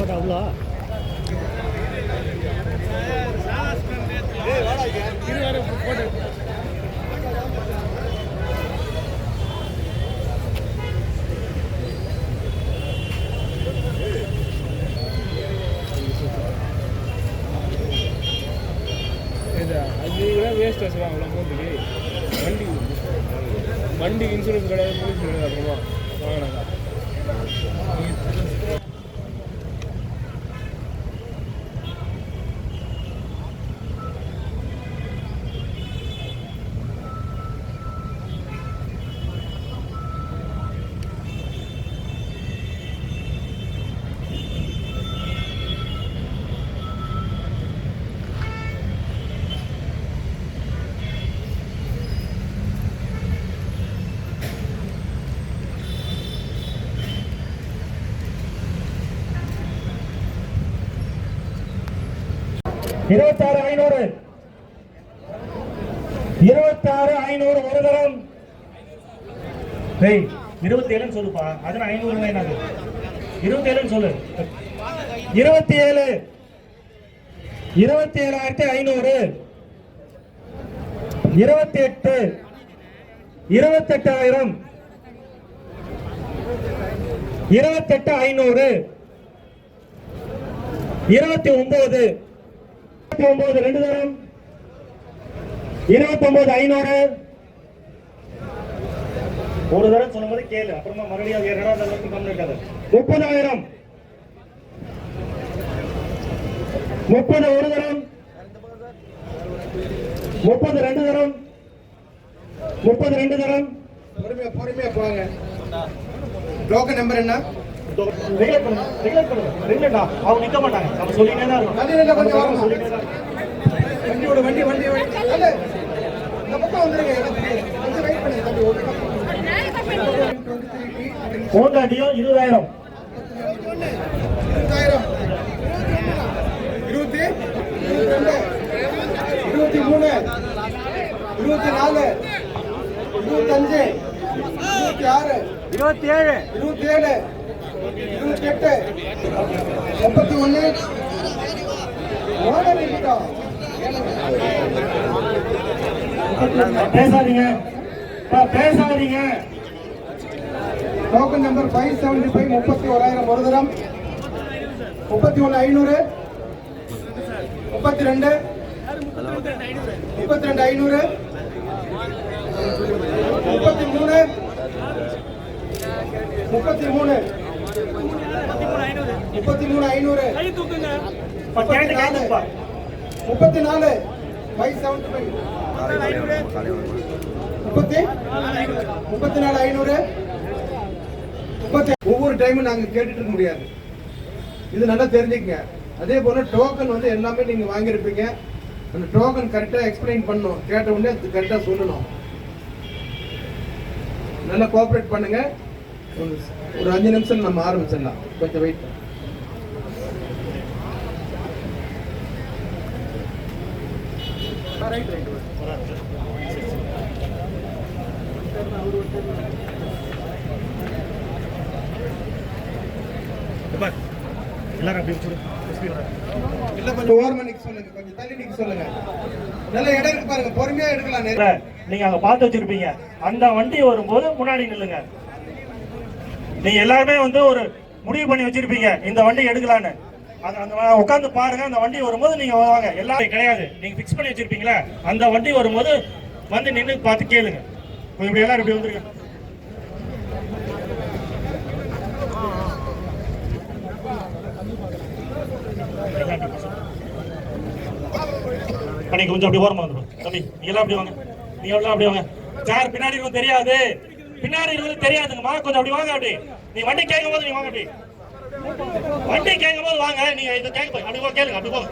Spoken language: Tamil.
மாட்டேன் அவ்வளோ அது வேஸ்ட் வச்சுருவாங்க அவ்வளோ போகிறதுக்கு வண்டி இன்சூரன்ஸ் கிடையாது போலீஸ் கிடையாது அப்புறமா வாங்கினாங்க. இருபத்தாறு ஐநூறு ஒரு தரம் 27 சொல்லுப்பா. அதனால 500 என்னது 27 சொல்லு. 27 27500 28 28000 28500 29 ரெண்டு தரம் 29500 ஒரு தரம் சொல்லும்போது கேளு, அப்புறமா மறுபடியும் இரண்டாவது தரத்துக்கு கம்மி இருக்காது. 30000 30 ஒரு தரம் 30 ரெண்டு தரம் 32 தரம். பொறுமையா போங்க. டோக்கன் நம்பர் என்ன? அவங்க நிக்க மாட்டாங்க, நம்ம சொல்லிட்டே தான் வண்டி இந்த பக்கம் வந்துருங்க. போண்டாட்டியும் 20000 23 24 25 26 27 28 பேசாதீங்க. டோக்கன் நம்பர் 575 31000 ஒரு தரம் 31500 32 500 33 ஒவ்வொரு டைமும் நாங்க கேட்டுட்டு இருக்க முடியாது, இது நல்லா தெரிஞ்சுக்கங்க. அதே போல டோக்கன் வந்து எல்லாமே நீங்க வாங்கியிருப்பீங்க. அந்த டோக்கன் கரெக்டா எக்ஸ்பிளைன் பண்ணணும், கேட்ட உடனே கரெக்டா சொல்லணும். நல்லா கோஆபரேட் பண்ணுங்க. ஒரு 5 நிமிஷம் நம்ம ஆரம்பிச்சிடலாம். கொஞ்சம் வெயிட். எல்லாரும் அப்படி சொல்லுங்க, கொஞ்சம் தள்ளி நிக்க சொல்லுங்க. நல்ல இடம் இருக்கு பாருங்க, பொறுமையா எடுக்கலாம். நீங்க அங்க பார்த்து வச்சிருப்பீங்க, அந்த வண்டி வரும்போது முன்னாடி நில்லுங்க. நீங்க எல்லாருமே வந்து ஒரு முடிவு பண்ணி வச்சிருப்பீங்க இந்த வண்டி எடுக்கலான்னு. உட்காந்து பாருங்க, அந்த வண்டி வரும்போது நீங்க வாங்க. எல்லாரும் கிடையாது, நீங்க பிக்ஸ் பண்ணி வச்சிருப்பீங்களா, அந்த வண்டி வரும்போது வந்து நின்று பார்த்து கேளுங்க. இப்படி எல்லாரும் இப்படி வந்துருங்க. நீங்க கொஞ்சம் அப்படி ஓரமா வந்துடும் தம்பி. நீங்க எல்லாம் அப்படி வாங்க, நீங்க எல்லாம் அப்படி வாங்க. சார் பின்னாடி தெரியாது, பின்னாடி தெரியாதுங்கம்மா, கொஞ்சம் அப்படி வாங்க. அப்படி நீ வண்டி கேட்கும் போது நீங்க வாங்க. அப்படி வண்டி கேட்கும் போது வாங்க. நீங்க இதை கேட்க அப்படி கேளுங்க. அப்படி போங்க.